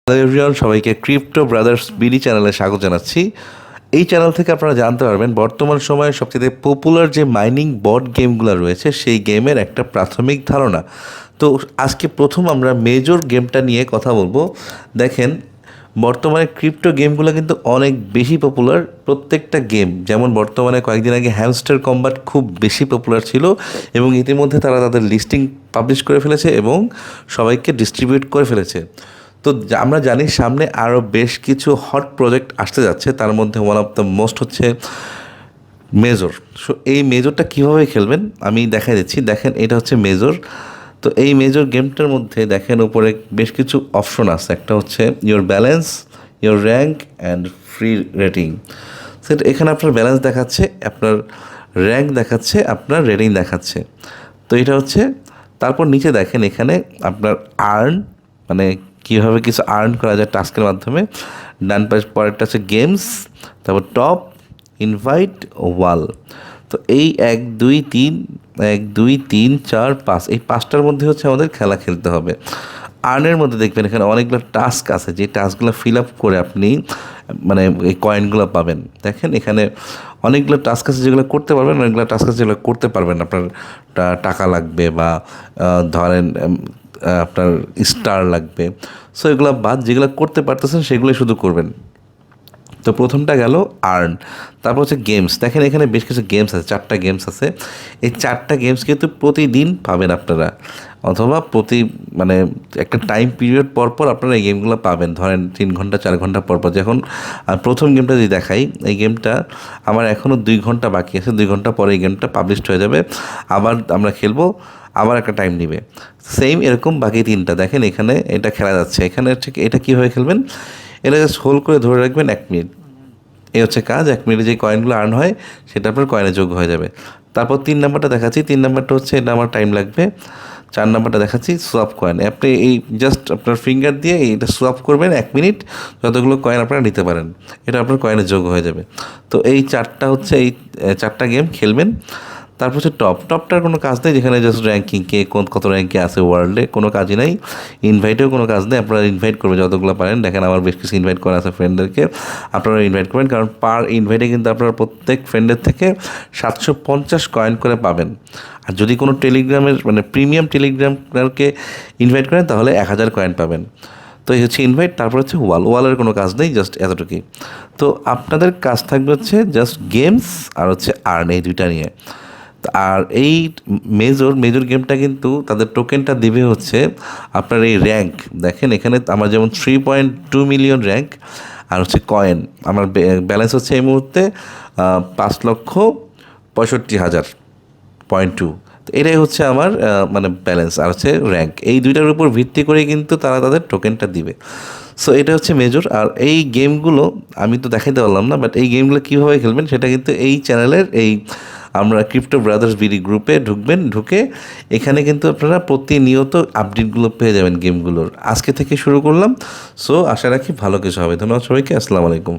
Hello everyone, সবাইকে crypto brothers BD চ্যানেলে স্বাগত জানাচ্ছি। এই চ্যানেল থেকে আপনারা জানতে পারবেন বর্তমান সময়ে সবচেয়ে পপুলার যে মাইনিং বট গেমগুলো রয়েছে সেই গেমের একটা প্রাথমিক ধারণা। তো আজকে প্রথম আমরা মেজর গেমটা নিয়ে কথা বলবো। দেখেন, বর্তমানে ক্রিপ্টো গেমগুলো কিন্তু অনেক বেশি পপুলার। প্রত্যেকটা গেম, যেমন বর্তমানে কয়েকদিন আগে হ্যামস্টার কম্বাট খুব বেশি পপুলার ছিল এবং ইতিমধ্যে তারা তাদের লিস্টিং পাবলিশ করে ফেলেছে এবং সবাইকে ডিস্ট্রিবিউট করে ফেলেছে। তো আমরা জানি সামনে আরও বেশ কিছু হট প্রজেক্ট আসতে যাচ্ছে, তার মধ্যে ওয়ান অফ দ্য মোস্ট হচ্ছে মেজর। সো এই মেজরটা কীভাবে খেলবেন আমি দেখাই দিচ্ছি। দেখেন, এটা হচ্ছে মেজর। তো এই মেজর গেমটার মধ্যে দেখেন উপরে বেশ কিছু অপশন আছে। একটা হচ্ছে your balance, your rank and free rating. সেটা এখানে আপনার ব্যালেন্স দেখাচ্ছে, আপনার র্যাঙ্ক দেখাচ্ছে, আপনার রেটিং দেখাচ্ছে। তো এটা হচ্ছে, তারপর নিচে দেখেন এখানে আপনার আর্ন, মানে কীভাবে কিছু আর্ন করা যায় টাস্কের মাধ্যমে। ডান পাশ পরেরটা হচ্ছে গেমস, তারপর টপ, ইনভাইট, ওয়াল। তো এই 1 2 3 1 2 3 4 5 এই 5টার মধ্যে হচ্ছে আমাদের খেলা খেলতে হবে। আর্নের মধ্যে দেখবেন এখানে অনেকগুলো টাস্ক আছে, যে টাস্কগুলো ফিল আপ করে আপনি মানে এই কয়েনগুলো পাবেন। দেখেন এখানে অনেকগুলো টাস্ক আছে যেগুলো করতে পারবেন, অনেকগুলো টাস্ক আছে যেগুলো করতে পারবেন। আপনার টাকা লাগবে বা ধরেন আপনার স্টার লাগবে। সো এগুলো বাদ, যেগুলো করতে পারতেছেন সেগুলোই শুধু করবেন। তো প্রথমটা গেল আর্ন। তারপর হচ্ছে গেমস। দেখেন এখানে বেশ কিছু গেমস আছে, 4টা গেমস আছে। এই 4টা গেমস কিন্তু প্রতিদিন পাবেন আপনারা, অথবা মানে একটা টাইম পিরিয়ড পর পর আপনারা এই গেমগুলো পাবেন। ধরেন 3 ঘন্টা 4 ঘন্টা পর পর। যখন প্রথম গেমটা যদি দেখাই, এই গেমটা আমার এখনও 2 ঘন্টা বাকি আছে। 2 ঘন্টা পরে এই গেমটা পাবলিশড হয়ে যাবে। আবার আমরা খেলবো, আবার একটা টাইম নেবে। সেম এরকম বাকি 3টা। দেখেন এখানে এটা খেলা যাচ্ছে। এখানে হচ্ছে এটা কীভাবে খেলবেন, এটা জাস্ট হোল্ড করে ধরে রাখবেন 1 মিনিট। এই হচ্ছে কাজ। 1 মিনিটে যে কয়েনগুলো আর্ন হয় সেটা আপনার কয়েনে যোগ হয়ে যাবে। তারপর 3 নাম্বারটা দেখাচ্ছি। 3 নাম্বারটা হচ্ছে, এটা আমার টাইম লাগবে। 4 নাম্বারটা দেখাচ্ছি, সোয়াপ কয়েন। আপনি এই জাস্ট আপনার ফিঙ্গার দিয়ে এটা সোয়াপ করবেন 1 মিনিট, যতগুলো কয়েন আপনারা নিতে পারেন এটা আপনার কয়েনে যোগ হয়ে যাবে। তো এই 4টা হচ্ছে, এই 4টা গেম খেলবেন। তারপর হচ্ছে টপটার কোনো কাজ নেই, যেখানে জাস্ট র্যাঙ্কিং, কে কত র্যাঙ্কে আছে ওয়ার্ল্ডে, কোনো কাজই নাই। ইনভাইটেও কোনো কাজ নেই, আপনারা ইনভাইট করবেন যতগুলো পারেন। দেখেন আমার বেশ কিছু ইনভাইট করা আছে ফ্রেন্ডদেরকে, আপনারা ইনভাইট করবেন, কারণ পার ইনভাইটে কিন্তু আপনারা প্রত্যেক ফ্রেন্ডের থেকে 750 কয়েন করে পাবেন। আর যদি কোনো টেলিগ্রামের মানে প্রিমিয়াম টেলিগ্রামকে ইনভাইট করেন তাহলে 1000 কয়েন পাবেন। তো এই হচ্ছে ইনভাইট। তারপর হচ্ছে ওয়ালের কোনো কাজ নেই, জাস্ট এতটুকুই। তো আপনাদের কাজ থাকবে হচ্ছে জাস্ট গেমস আর হচ্ছে আর্ন, এই 2টা নিয়ে। আর এই মেজর গেমটা কিন্তু তাদের টোকেনটা দিবে হচ্ছে আপনার এই র্যাঙ্ক। দেখেন এখানে আমার যেমন 3.2 মিলিয়ন র্যাঙ্ক আর হচ্ছে কয়েন। আমার ব্যালেন্স হচ্ছে এই মুহূর্তে 5,65,000.2। তো এটাই হচ্ছে আমার মানে ব্যালেন্স আর হচ্ছে র্যাঙ্ক। এই 2টার উপর ভিত্তি করে কিন্তু তারা তাদের টোকেনটা দিবে। সো এটা হচ্ছে মেজর। আর এই গেমগুলো আমি তো দেখাইতে পারলাম না, বাট এই গেমগুলো কীভাবে খেলবেন সেটা কিন্তু এই চ্যানেলের এই আমরা ক্রিপ্টো ব্রাদার্স বিডি গ্রুপে ঢুকে এখানে কিন্তু আপনারা প্রতিনিয়ত আপডেটগুলো পেয়ে যাবেন গেমগুলোর। আজকে থেকে শুরু করলাম। সো আশা রাখি ভালো কিছু হবে। ধন্যবাদ সবাইকে। আসসালামু আলাইকুম।